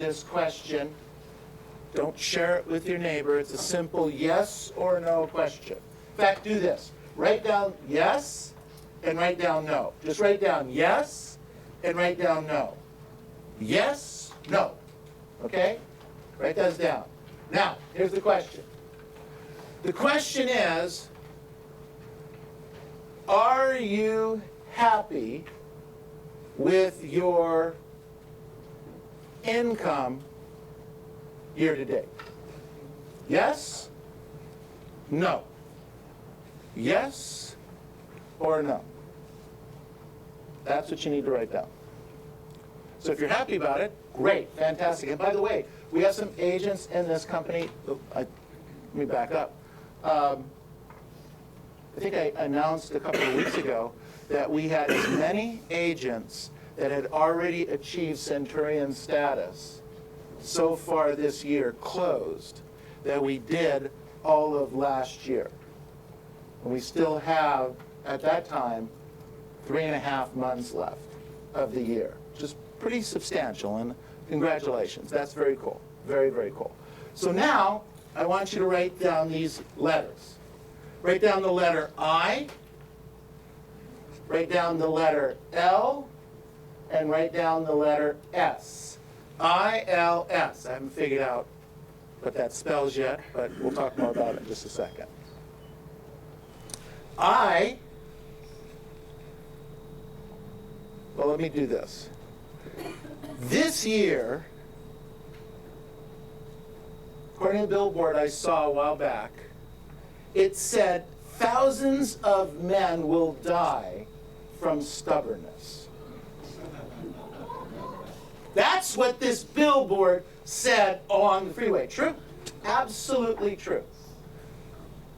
this question. Don't share it with your neighbor. It's a simple yes or no question. In fact, do this. Write down yes and write down no. Just write down yes and write down no. Yes, no. Okay? Write those down. Now, here's the question. The question is, are you happy with your income year to date? Yes? No? Yes or no? That's what you need to write down. So if you're happy about it, great, fantastic. And by the way, we have some agents in this company. Let me back up. I think I announced a couple of weeks ago that we had as many agents that had already achieved Centurion status so far this year closed that we did all of last year. And we still have, at that time, 3.5 months left of the year. Just pretty substantial, and congratulations. That's very cool. Very, very cool. So now, I want you to write down these letters. Write down the letter I, write down the letter L, and write down the letter S. I-L-S. I haven't figured out what that spells yet, but we'll talk more about it in just a second. Well, let me do this. This year, according to the billboard I saw a while back, it said thousands of men will die from stubbornness. That's what this billboard said on the freeway. True? Absolutely true.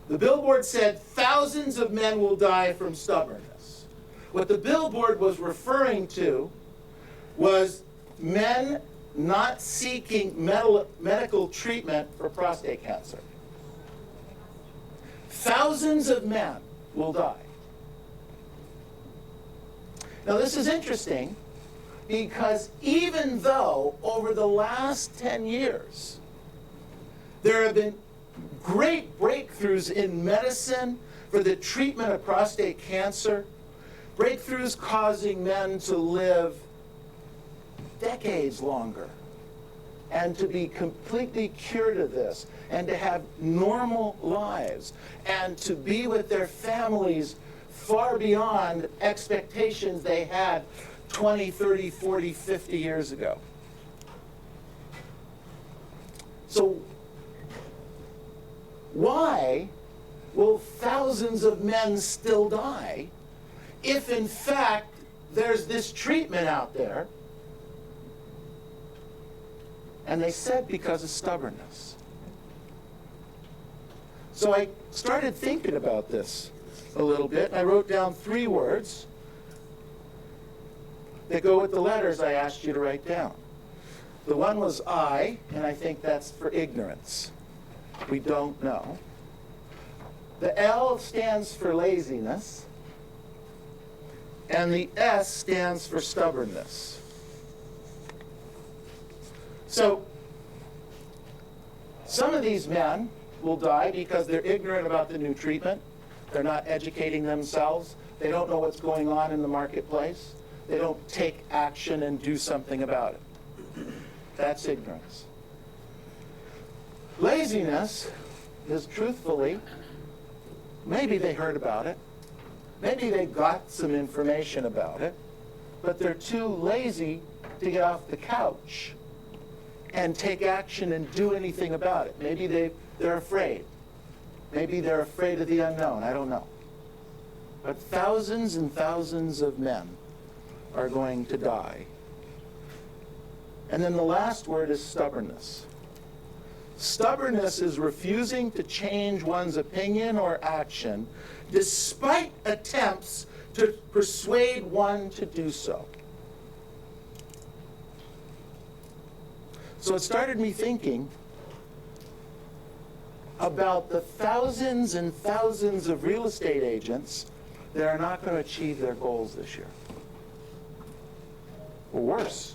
The billboard said thousands of men will die from stubbornness. What the billboard was referring to was men not seeking medical treatment for prostate cancer. Thousands of men will die. Now this is interesting because even though over the last 10 years there have been great breakthroughs in medicine for the treatment of prostate cancer, breakthroughs causing men to live decades longer and to be completely cured of this and to have normal lives and to be with their families far beyond expectations they had 20, 30, 40, 50 years ago. So why will thousands of men still die if in fact there's this treatment out there? And they said because of stubbornness. So I started thinking about this a little bit, and I wrote down 3 words that go with the letters I asked you to write down. The one was I, and I think that's for ignorance. We don't know. The L stands for laziness, and the S stands for stubbornness. So, some of these men will die because they're ignorant about the new treatment. They're not educating themselves. They don't know what's going on in the marketplace. They don't take action and do something about it. That's ignorance. Laziness is truthfully, maybe they heard about it. Maybe they got some information about it, but they're too lazy to get off the couch and take action and do anything about it. Maybe they're afraid. Maybe they're afraid of the unknown. I don't know. But thousands and thousands of men are going to die. And then the last word is stubbornness. Stubbornness is refusing to change one's opinion or action despite attempts to persuade one to do so. So it started me thinking about the thousands and thousands of real estate agents that are not going to achieve their goals this year. Or worse,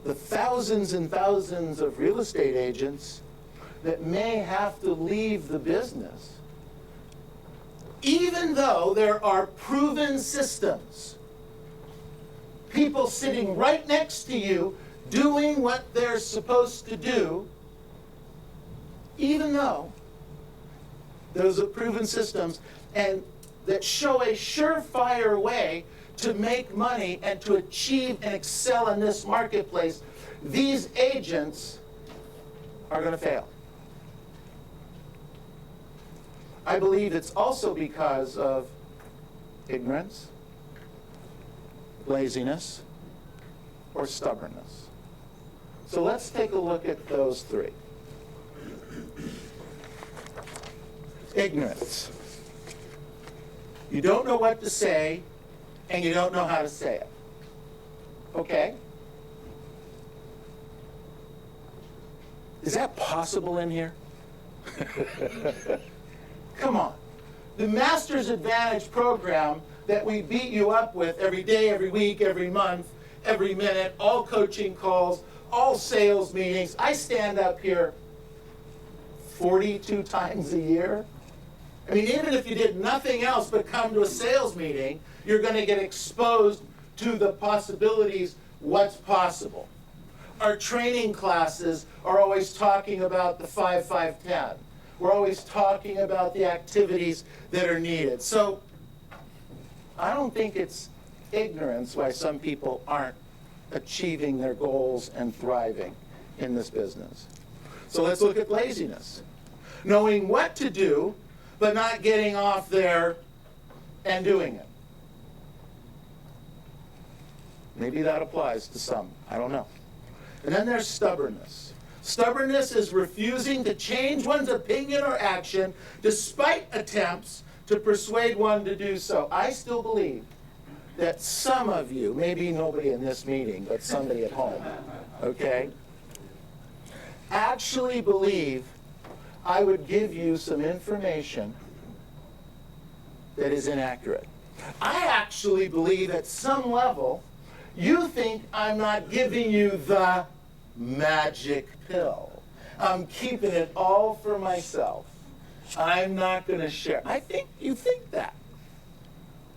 the thousands and thousands of real estate agents that may have to leave the business, even though there are proven systems, people sitting right next to you doing what they're supposed to do, even though those are proven systems and that show a surefire way to make money and to achieve and excel in this marketplace, these agents are going to fail. I believe it's also because of ignorance, laziness, or stubbornness. So let's take a look at those three. Ignorance. You don't know what to say, and you don't know how to say it. Okay? Is that possible in here? Come on. The Master's Advantage program that we beat you up with every day, every week, every month, every minute, all coaching calls, all sales meetings. I stand up here 42 times a year. I mean, even if you did nothing else but come to a sales meeting, you're going to get exposed to the possibilities, what's possible. Our training classes are always talking about the 5-5-10. We're always talking about the activities that are needed. So I don't think it's ignorance why some people aren't achieving their goals and thriving in this business. So let's look at laziness. Knowing what to do, but not getting off there and doing it. Maybe that applies to some. I don't know. And then there's stubbornness. Stubbornness is refusing to change one's opinion or action despite attempts to persuade one to do so. I still believe that some of you, maybe nobody in this meeting, but somebody at home, okay, actually believe I would give you some information that is inaccurate. I actually believe at some level you think I'm not giving you the magic pill. I'm keeping it all for myself. I'm not going to share. I think you think that.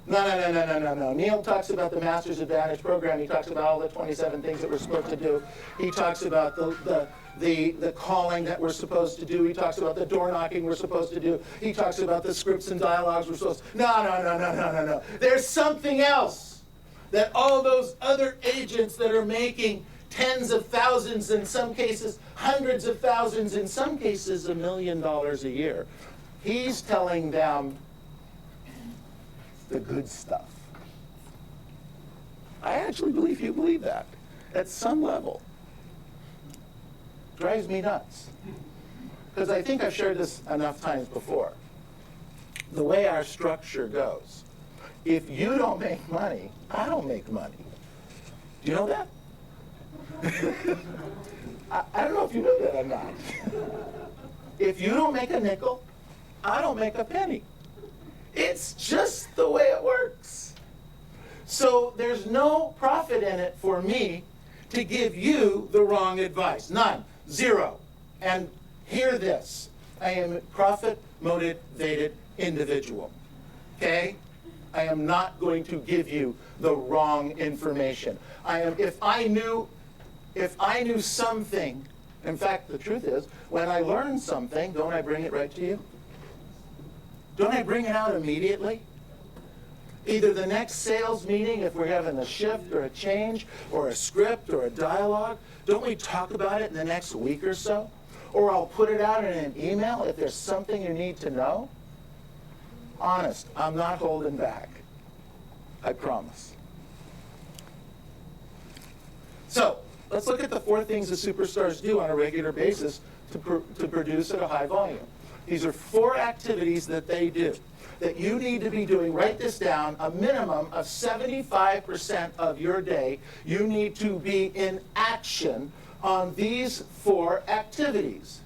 No. Neil talks about the Master's Advantage program. He talks about all the 27 things that we're supposed to do. He talks about the calling that we're supposed to do. He talks about the door knocking we're supposed to do. He talks about the scripts and dialogues we're supposed to. No. There's something else that all those other agents that are making tens of thousands, in some cases hundreds of thousands, in some cases $1 million a year. He's telling them the good stuff. I actually believe you believe that at some level. Drives me nuts. Because I think I've shared this enough times before. The way our structure goes, if you don't make money, I don't make money. Do you know that? I don't know if you knew that or not. If you don't make a nickel, I don't make a penny. It's just the way it works. So there's no profit in it for me to give you the wrong advice. None. Zero. And hear this. I am a profit-motivated individual. Okay? I am not going to give you the wrong information. If I knew something, in fact, the truth is, when I learn something, don't I bring it right to you? Don't I bring it out immediately? Either the next sales meeting, if we're having a shift or a change or a script or a dialogue, don't we talk about it in the next week or so? Or I'll put it out in an email if there's something you need to know. Honest, I'm not holding back. I promise. So, let's look at the 4 things the superstars do on a regular basis to produce at a high volume. These are 4 activities that they do that you need to be doing. Write this down. A minimum of 75% of your day, you need to be in action on these 4 activities.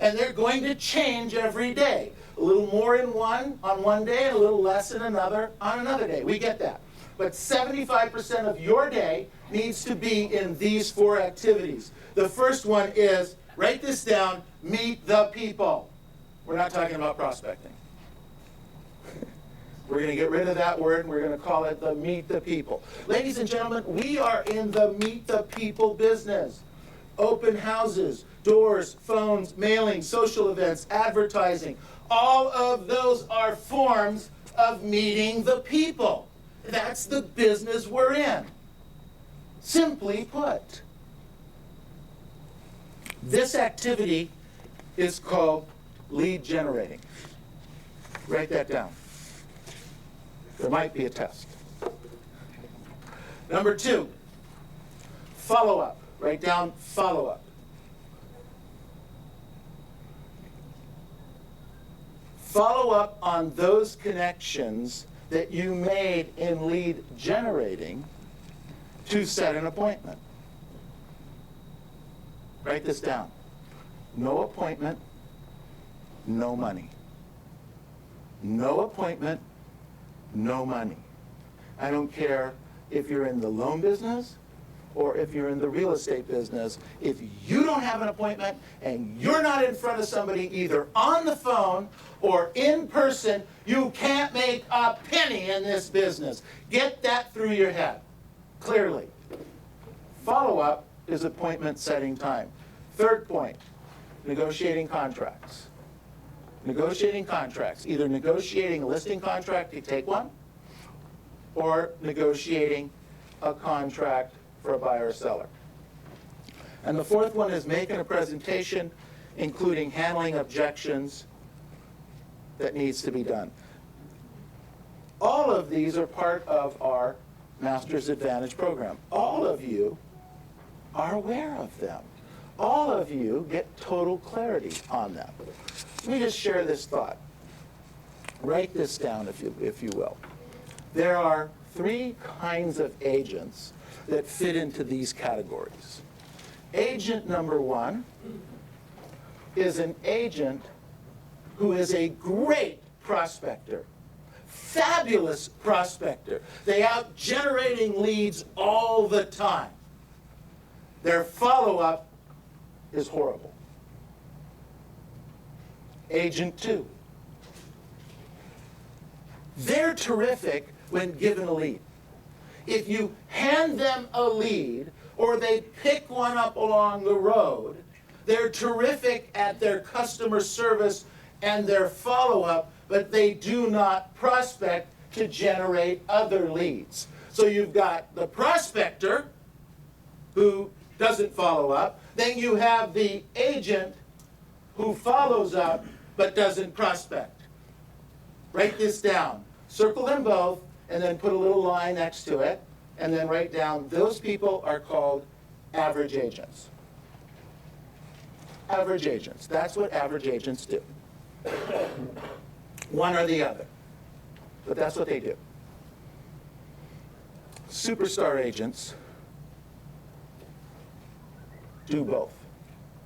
And they're going to change every day. A little more on one day, and a little less in another on another day. We get that. But 75% of your day needs to be in these 4 activities. The first one is, write this down, meet the people. We're not talking about prospecting. We're going to get rid of that word, and we're going to call it the meet the people. Ladies and gentlemen, we are in the meet the people business. Open houses, doors, phones, mailing, social events, advertising. All of those are forms of meeting the people. That's the business we're in. Simply put, this activity is called lead generating. Write that down. There might be a test. Number 2, follow-up. Write down follow-up. Follow up on those connections that you made in lead generating to set an appointment. Write this down. No appointment, no money. No appointment, no money. I don't care if you're in the loan business or if you're in the real estate business. If you don't have an appointment and you're not in front of somebody either on the phone or in person, you can't make a penny in this business. Get that through your head, clearly. Follow-up is appointment setting time. Third point, negotiating contracts. Negotiating contracts, either negotiating a listing contract to take one, or negotiating a contract for a buyer or seller. And the fourth one is making a presentation, including handling objections that needs to be done. All of these are part of our Master's Advantage program. All of you are aware of them. All of you get total clarity on them. Let me just share this thought. Write this down, if you will. There are 3 kinds of agents that fit into these categories. Agent number 1 is an agent who is a great prospector, fabulous prospector. They out generating leads all the time. Their follow-up is horrible. Agent 2. They're terrific when given a lead. If you hand them a lead or they pick one up along the road, they're terrific at their customer service and their follow-up, but they do not prospect to generate other leads. So you've got the prospector who doesn't follow up, then you have the agent who follows up but doesn't prospect. Write this down. Circle them both, and then put a little line next to it, and then write down, those people are called average agents. Average agents. That's what average agents do. One or the other. But that's what they do. Superstar agents do both.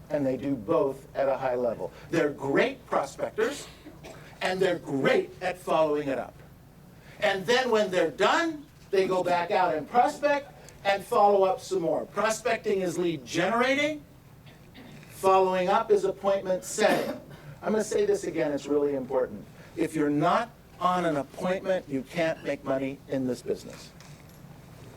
And they do both at a high level. They're great prospectors, and they're great at following it up. And then when they're done, they go back out and prospect and follow up some more. Prospecting is lead generating. Following up is appointment setting. I'm going to say this again, it's really important. If you're not on an appointment, you can't make money in this business.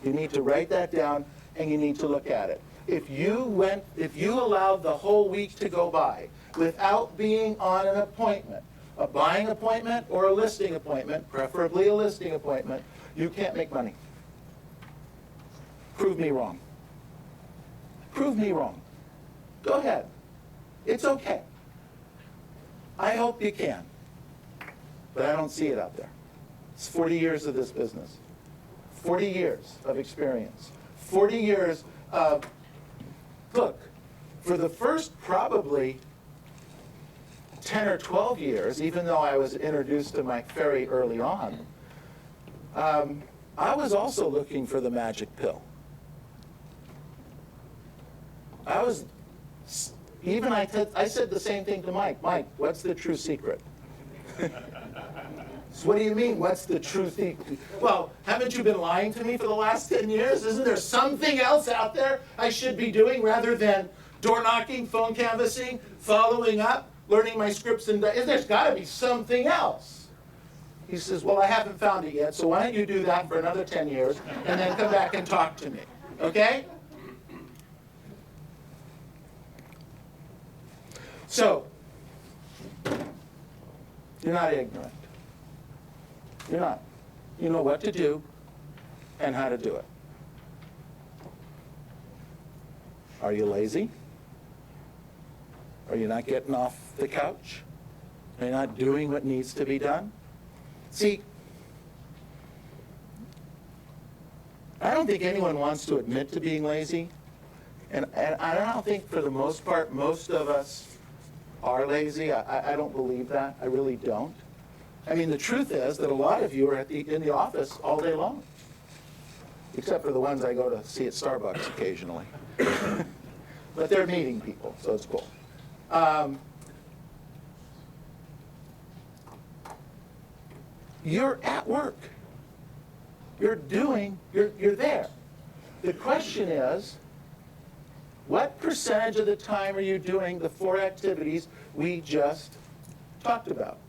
You need to write that down, and you need to look at it. If you allowed the whole week to go by without being on an appointment, a buying appointment or a listing appointment, preferably a listing appointment, you can't make money. Prove me wrong. Prove me wrong. Go ahead. It's okay. I hope you can. But I don't see it out there. It's 40 years of this business. 40 years of experience. 40 years of, look, for the first probably 10 or 12 years, even though I was introduced to Mike Ferry early on, I was also looking for the magic pill. I said the same thing to Mike. Mike, what's the true secret? So what do you mean, what's the truth? Well, haven't you been lying to me for the last 10 years? Isn't there something else out there I should be doing rather than door knocking, phone canvassing, following up, learning my scripts? And there's got to be something else. He says, well, I haven't found it yet, so why don't you do that for another 10 years and then come back and talk to me, okay? So, you're not ignorant. You're not. You know what to do and how to do it. Are you lazy? Are you not getting off the couch? Are you not doing what needs to be done? See, I don't think anyone wants to admit to being lazy. And I don't think, for the most part, most of us are lazy. I don't believe that. I really don't. I mean, the truth is that a lot of you are in the office all day long, except for the ones I go to see at Starbucks occasionally. But they're meeting people, so it's cool. You're at work. You're there. The question is, what percentage of the time are you doing the 4 activities we just talked about?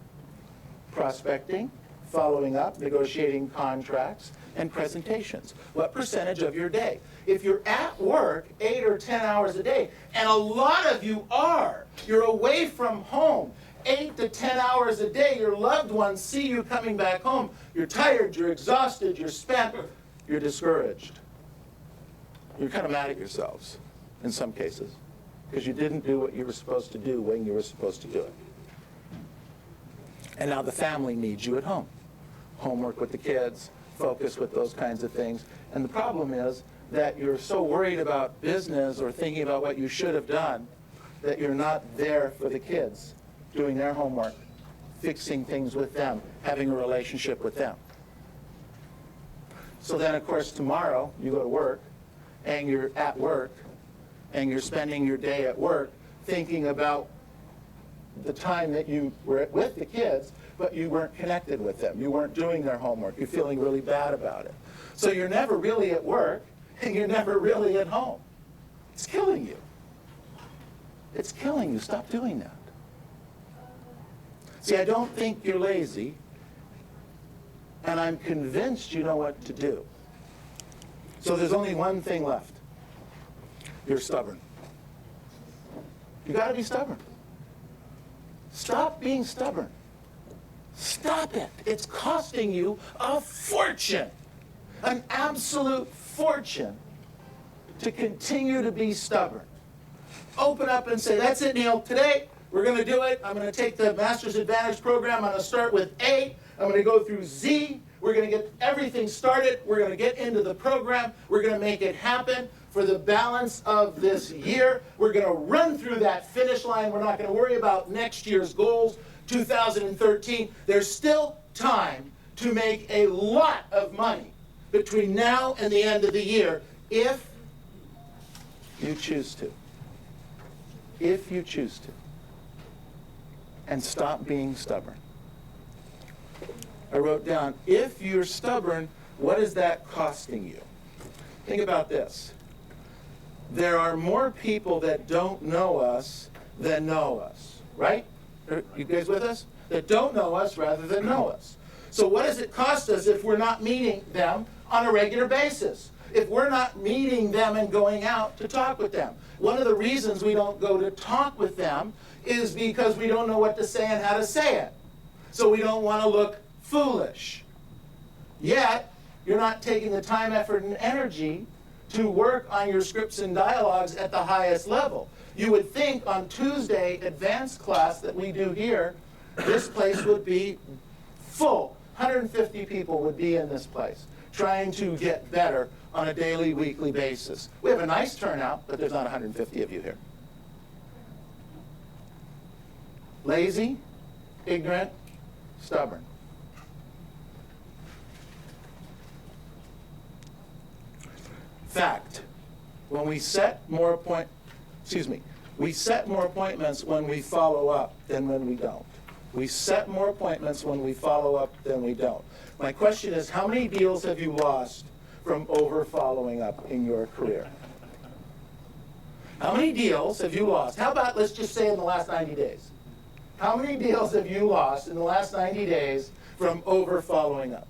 Prospecting, following up, negotiating contracts, and presentations. What percentage of your day? If you're at work 8 or 10 hours a day, and a lot of you are, you're away from home 8 to 10 hours a day, your loved ones see you coming back home, you're tired, you're exhausted, you're spent, you're discouraged. You're kind of mad at yourselves in some cases because you didn't do what you were supposed to do when you were supposed to do it. And now the family needs you at home. Homework with the kids, focus with those kinds of things. And the problem is that you're so worried about business or thinking about what you should have done that you're not there for the kids, doing their homework, fixing things with them, having a relationship with them. So then, of course, tomorrow you go to work, and you're at work, and you're spending your day at work thinking about the time that you were with the kids, but you weren't connected with them. You weren't doing their homework. You're feeling really bad about it. So you're never really at work, and you're never really at home. It's killing you. It's killing you. Stop doing that. See, I don't think you're lazy, and I'm convinced you know what to do. So there's only one thing left. You're stubborn. You got to be stubborn. Stop being stubborn. Stop it. It's costing you a fortune, an absolute fortune, to continue to be stubborn. Open up and say, that's it, Neil. Today, we're going to do it. I'm going to take the Master's Advantage program. I'm going to start with A. I'm going to go through Z. We're going to get everything started. We're going to get into the program. We're going to make it happen for the balance of this year. We're going to run through that finish line. We're not going to worry about next year's goals, 2013. There's still time to make a lot of money between now and the end of the year if you choose to. If you choose to. And stop being stubborn. I wrote down, if you're stubborn, what is that costing you? Think about this. There are more people that don't know us than know us, right? Are you guys with us? That don't know us rather than know us. So what does it cost us if we're not meeting them on a regular basis? If we're not meeting them and going out to talk with them? One of the reasons we don't go to talk with them is because we don't know what to say and how to say it. So we don't want to look foolish. Yet, you're not taking the time, effort, and energy to work on your scripts and dialogues at the highest level. You would think on Tuesday advanced class that we do here, this place would be full. 150 people would be in this place trying to get better on a daily, weekly basis. We have a nice turnout, but there's not 150 of you here. Lazy, ignorant, stubborn. Fact, when we set more we set more appointments when we follow up than when we don't. We set more appointments when we follow up than we don't. My question is, how many deals have you lost from over following up in your career? How many deals have you lost? How about, let's just say in the last 90 days. How many deals have you lost in the last 90 days from over following up?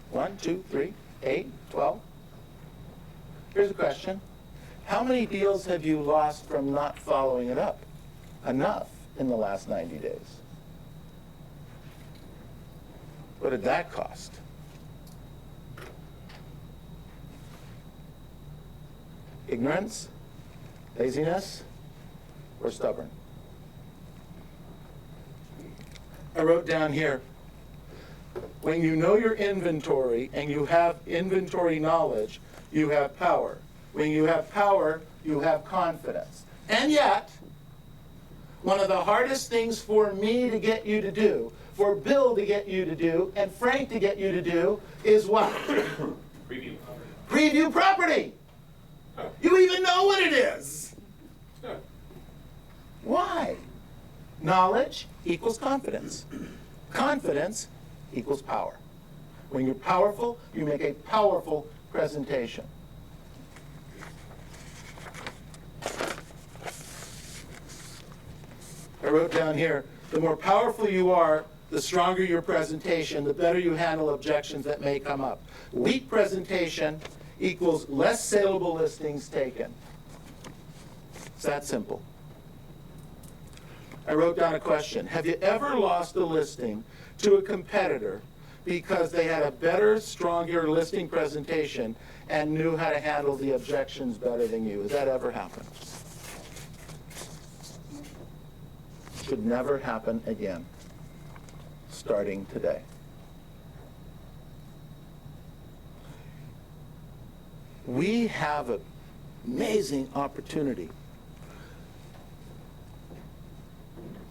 1, 2, 3, 8, 12? Here's a question. How many deals have you lost from not following it up enough in the last 90 days? What did that cost? Ignorance, laziness, or stubborn? I wrote down here, when you know your inventory and you have inventory knowledge, you have power. When you have power, you have confidence. And yet, one of the hardest things for me to get you to do, for Bill to get you to do, and Frank to get you to do, is what? Preview. Preview property. You even know what it is. Why? Knowledge equals confidence. Confidence equals power. When you're powerful, you make a powerful presentation. I wrote down here, the more powerful you are, the stronger your presentation, the better you handle objections that may come up. Weak presentation equals less saleable listings taken. It's that simple. I wrote down a question. Have you ever lost a listing to a competitor because they had a better, stronger listing presentation and knew how to handle the objections better than you? Has that ever happened? Should never happen again, starting today. We have an amazing opportunity.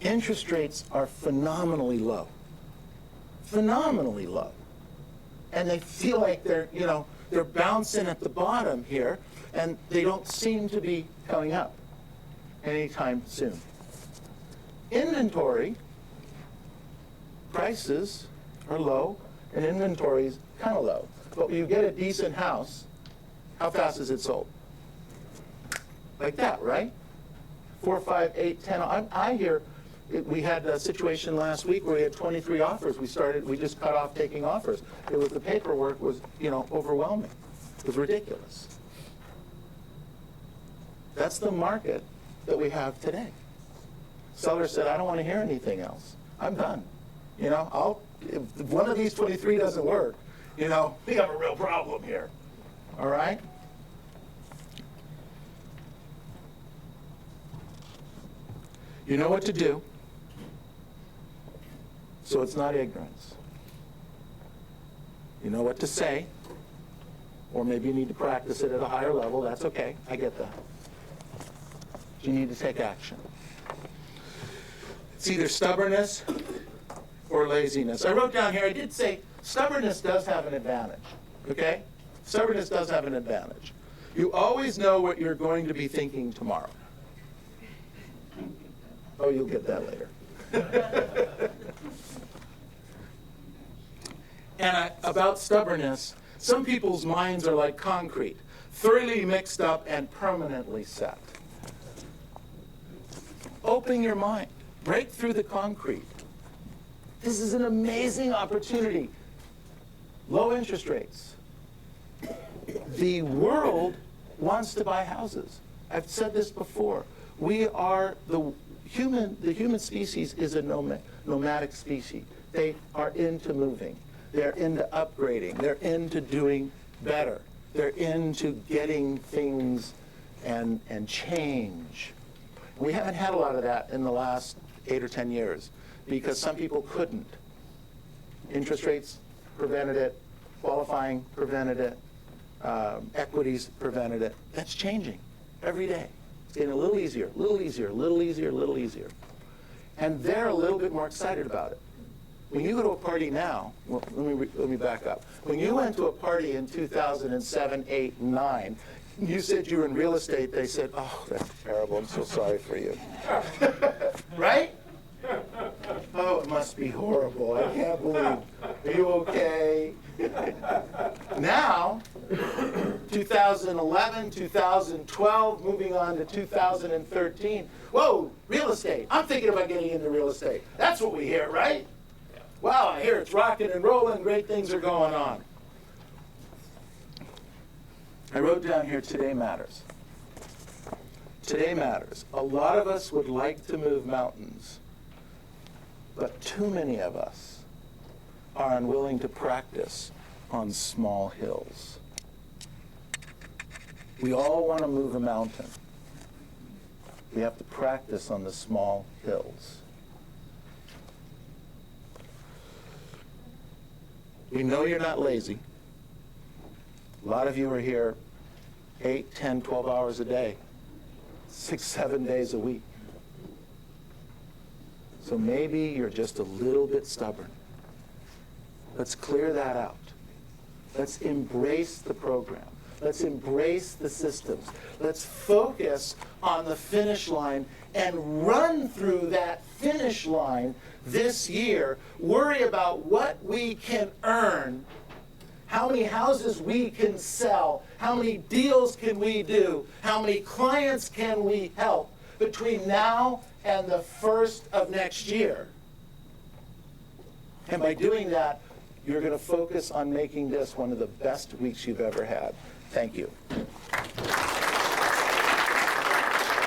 Interest rates are phenomenally low. Phenomenally low. And they feel like they're bouncing at the bottom here, and they don't seem to be coming up anytime soon. Inventory prices are low, and inventory is kind of low. But when you get a decent house, how fast is it sold? Like that, right? 4, 5, 8, 10. I hear we had a situation last week where we had 23 offers. We just cut off taking offers. The paperwork was, overwhelming. It was ridiculous. That's the market that we have today. Seller said, I don't want to hear anything else. I'm done. If one of these 23 doesn't work, we have a real problem here. All right? You know what to do, so it's not ignorance. You know what to say, or maybe you need to practice it at a higher level. That's okay. I get that. You need to take action. It's either stubbornness or laziness. I wrote down here, I did say stubbornness does have an advantage, okay? Stubbornness does have an advantage. You always know what you're going to be thinking tomorrow. Oh, you'll get that later. And about stubbornness, some people's minds are like concrete, thoroughly mixed up and permanently set. Open your mind. Break through the concrete. This is an amazing opportunity. Low interest rates. The world wants to buy houses. I've said this before. We are the human species is a nomadic species. They are into moving. They're into upgrading. They're into doing better. They're into getting things and change. We haven't had a lot of that in the last 8 or 10 years because some people couldn't. Interest rates prevented it. Qualifying prevented it. Equities prevented it. That's changing every day. It's getting a little easier, little easier, little easier, little easier. And they're a little bit more excited about it. When you go to a party now, well, let me back up. When you went to a party in 2007, 8, and 9, you said you were in real estate, they said, oh, that's terrible, I'm so sorry for you. Right? must be horrible. I can't believe. Are you okay? Now, 2011, 2012, moving on to 2013. Whoa, real estate. I'm thinking about getting into real estate. That's what we hear, right? Wow, I hear it's rocking and rolling. Great things are going on. I wrote down here, today matters. Today matters. A lot of us would like to move mountains, but too many of us are unwilling to practice on small hills. We all want to move a mountain. We have to practice on the small hills. We know you're not lazy. A lot of you are here 8, 10, 12 hours a day, 6, 7 days a week. So maybe you're just a little bit stubborn. Let's clear that out. Let's embrace the program. Let's embrace the systems. Let's focus on the finish line and run through that finish line this year. Worry about what we can earn, how many houses we can sell, how many deals can we do, how many clients can we help between now and the first of next year. And by doing that, you're going to focus on making this one of the best weeks you've ever had. Thank you.